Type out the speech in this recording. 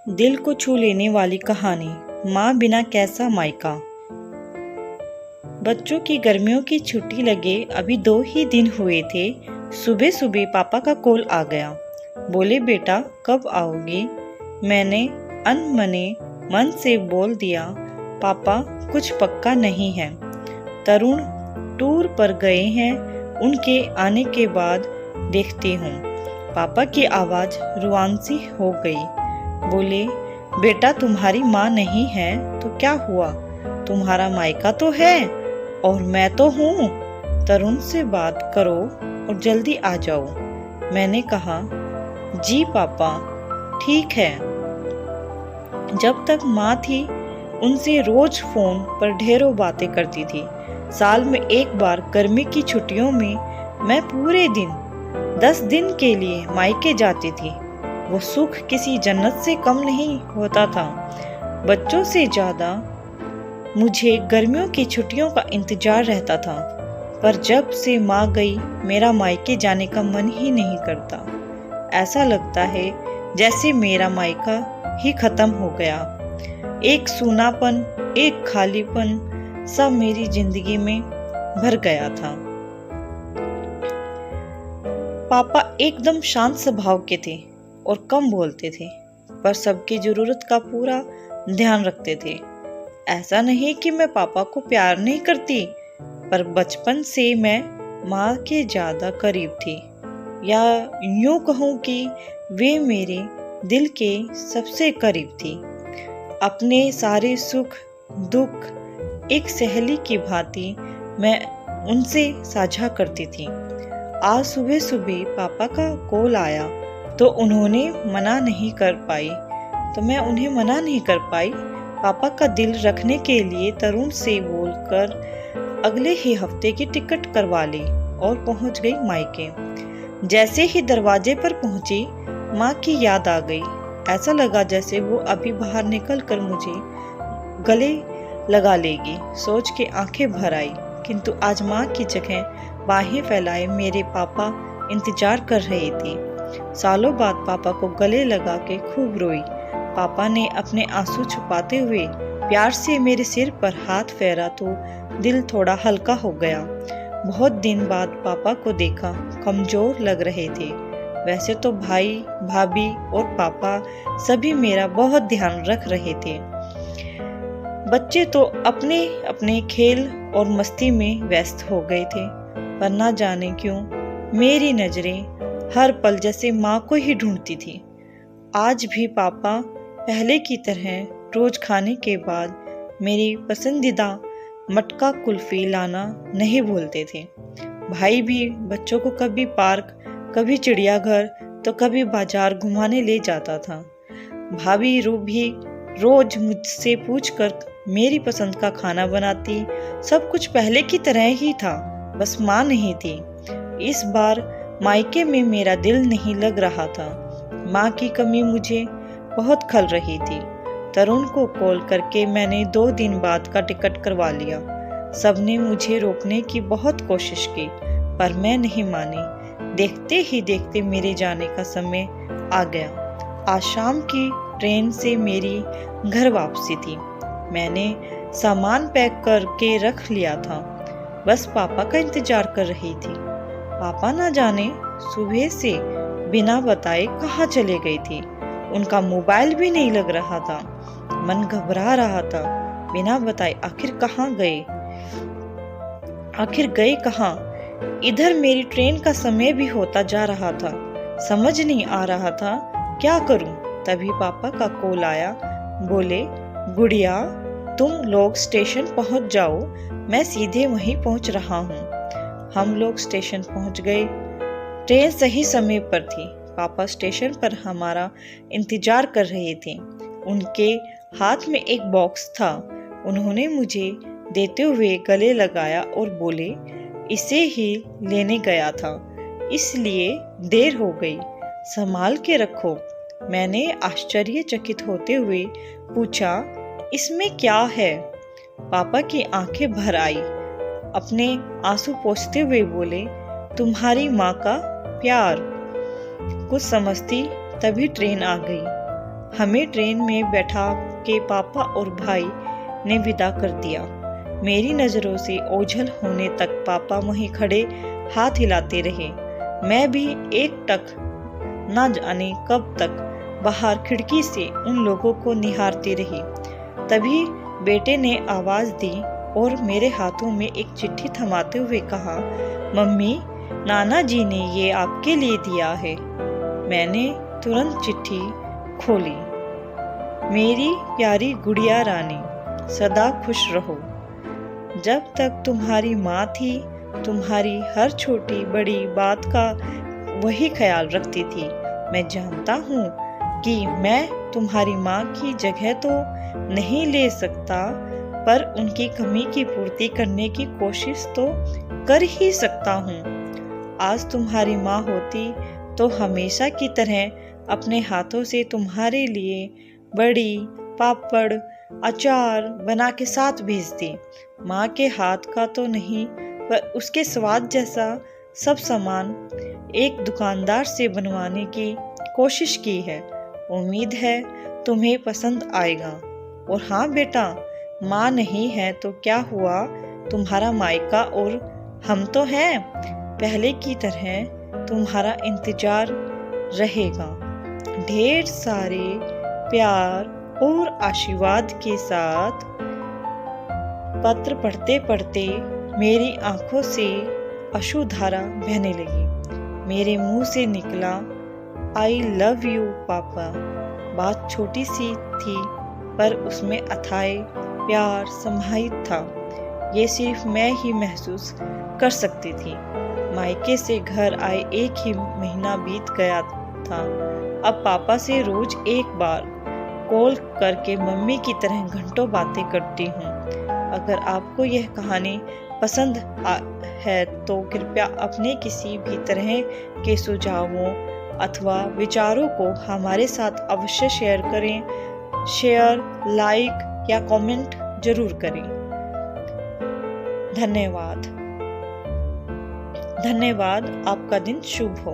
दिल को छू लेने वाली कहानी, माँ बिना कैसा मायका। बच्चों की गर्मियों की छुट्टी लगे अभी 2 ही दिन हुए थे। सुबह सुबह पापा का कॉल आ गया। बोले, बेटा कब आओगी? मैंने अनमने मन से बोल दिया, पापा कुछ पक्का नहीं है। तरुण टूर पर गए हैं, उनके आने के बाद देखती हूँ। पापा की आवाज़ रुआंसी हो गई। बोले, बेटा तुम्हारी माँ नहीं है तो क्या हुआ, तुम्हारा मायका तो है और मैं तो हूँ। तरुण से बात करो और जल्दी आ जाओ। मैंने कहा, जी पापा ठीक है। जब तक माँ थी उनसे रोज फोन पर ढेरों बातें करती थी। साल में एक बार गर्मी की छुट्टियों में मैं पूरे दिन 10 दिन के लिए मायके जाती थी। वो सुख किसी जन्नत से कम नहीं होता था। बच्चों से ज्यादा मुझे गर्मियों की छुट्टियों का इंतजार रहता था, पर जब से माँ गई मेरा मायके जाने का मन ही नहीं करता। ऐसा लगता है जैसे मेरा मायका ही खत्म हो गया। एक सूनापन, एक खालीपन सब मेरी जिंदगी में भर गया था। पापा एकदम शांत स्वभाव के थे और कम बोलते थे, पर सबकी जरूरत का पूरा ध्यान रखते थे। ऐसा नहीं कि मैं पापा को प्यार नहीं करती, पर बचपन से मैं माँ के ज्यादा करीब थी, या यूं कहूँ कि वे मेरे दिल के सबसे करीब थी। अपने सारे सुख दुख एक सहेली की भांति मैं उनसे साझा करती थी। आज सुबह सुबह पापा का कॉल आया तो उन्हें मना नहीं कर पाई। पापा का दिल रखने के लिए तरुण से बोलकर अगले ही हफ्ते की टिकट करवा ली और पहुंच गई मायके। जैसे ही दरवाजे पर पहुंची, माँ की याद आ गई। ऐसा लगा जैसे वो अभी बाहर निकल कर मुझे गले लगा लेगी। सोच के आंखें भर आई, किंतु आज माँ की जगह बाहें फैलाए मेरे पापा इंतजार कर रहे थे। सालों बाद पापा को गले लगा के खूब रोई। पापा ने अपने आंसू छुपाते हुए प्यार से मेरे सिर पर हाथ फेरा तो दिल थोड़ा हल्का हो गया। बहुत दिन बाद पापा को देखा, कमजोर लग रहे थे। वैसे तो भाई भाभी और पापा सभी मेरा बहुत ध्यान रख रहे थे। बच्चे तो अपने अपने खेल और मस्ती में व्यस्त हो गए थे, पर ना जाने क्यों मेरी नजरें हर पल जैसे माँ को ही ढूंढती थी। आज भी पापा पहले की तरह रोज खाने के बाद मेरी पसंदीदा मटका कुल्फी लाना नहीं भूलते थे। भाई भी बच्चों को कभी पार्क, कभी चिड़ियाघर तो कभी बाजार घुमाने ले जाता था। भाभी भी रोज मुझसे पूछकर मेरी पसंद का खाना बनाती। सब कुछ पहले की तरह ही था, बस माँ नहीं थी। इस बार मायके में मेरा दिल नहीं लग रहा था। माँ की कमी मुझे बहुत खल रही थी। तरुण को कॉल करके मैंने 2 दिन बाद का टिकट करवा लिया। सबने मुझे रोकने की बहुत कोशिश की, पर मैं नहीं मानी। देखते ही देखते मेरे जाने का समय आ गया। आज शाम की ट्रेन से मेरी घर वापसी थी। मैंने सामान पैक करके रख लिया था, बस पापा का इंतजार कर रही थी। पापा ना जाने सुबह से बिना बताए कहाँ चले गई थी। उनका मोबाइल भी नहीं लग रहा था। मन घबरा रहा था। बिना बताए आखिर गए कहाँ? इधर मेरी ट्रेन का समय भी होता जा रहा था। समझ नहीं आ रहा था क्या करूं। तभी पापा का कॉल आया। बोले, गुड़िया तुम लोग स्टेशन पहुंच जाओ, मैं सीधे वहीं पहुंच रहा हूं। हम लोग स्टेशन पहुंच गए। ट्रेन सही समय पर थी। पापा स्टेशन पर हमारा इंतजार कर रहे थे। उनके हाथ में एक बॉक्स था। उन्होंने मुझे देते हुए गले लगाया और बोले, इसे ही लेने गया था, इसलिए देर हो गई, संभाल के रखो। मैंने आश्चर्यचकित होते हुए पूछा, इसमें क्या है? पापा की आंखें भर आई। अपने आंसू पोंछते हुए बोले, तुम्हारी माँ का प्यार। कुछ समझती तभी ट्रेन आ गई। हमें ट्रेन में बैठा के पापा और भाई ने विदा कर दिया। मेरी नज़रों से ओझल होने तक पापा वहीं खड़े हाथ हिलाते रहे। मैं भी एकटक न जाने कब तक बाहर खिड़की से उन लोगों को निहारती रही। तभी बेटे ने आवाज़ दी और मेरे हाथों में एक चिट्ठी थमाते हुए कहा, मम्मी, नाना जी ने ये आपके लिए दिया है। मैंने तुरंत चिट्ठी खोली। मेरी प्यारी गुड़िया रानी, सदा खुश रहो। जब तक तुम्हारी माँ थी, तुम्हारी हर छोटी बड़ी बात का वही ख्याल रखती थी। मैं जानता हूँ कि मैं तुम्हारी माँ की जगह तो नहीं ले सकता, पर उनकी कमी की पूर्ति करने की कोशिश तो कर ही सकता हूँ। आज तुम्हारी माँ होती तो हमेशा की तरह अपने हाथों से तुम्हारे लिए बड़ी, पापड़, अचार बना के साथ भेजती। माँ के हाथ का तो नहीं, पर उसके स्वाद जैसा सब सामान एक दुकानदार से बनवाने की कोशिश की है। उम्मीद है तुम्हें पसंद आएगा। और हाँ बेटा, माँ नहीं है तो क्या हुआ, तुम्हारा मायका और हम तो हैं। पहले की तरह तुम्हारा इंतजार रहेगा। ढेर सारे प्यार और आशीर्वाद के साथ। पत्र पढ़ते पढ़ते मेरी आंखों से अश्रुधारा बहने लगी। मेरे मुंह से निकला, आई लव यू पापा। बात छोटी सी थी, पर उसमें अथाह प्यार समाहित था। ये सिर्फ मैं ही महसूस कर सकती थी। मायके से घर आए 1 ही महीना बीत गया था। अब पापा से रोज एक बार कॉल करके मम्मी की तरह घंटों बातें करती हूँ। अगर आपको यह कहानी पसंद है तो कृपया अपने किसी भी तरह के सुझावों अथवा विचारों को हमारे साथ अवश्य शेयर करें। शेयर, लाइक या कमेंट जरूर करें। धन्यवाद। आपका दिन शुभ हो।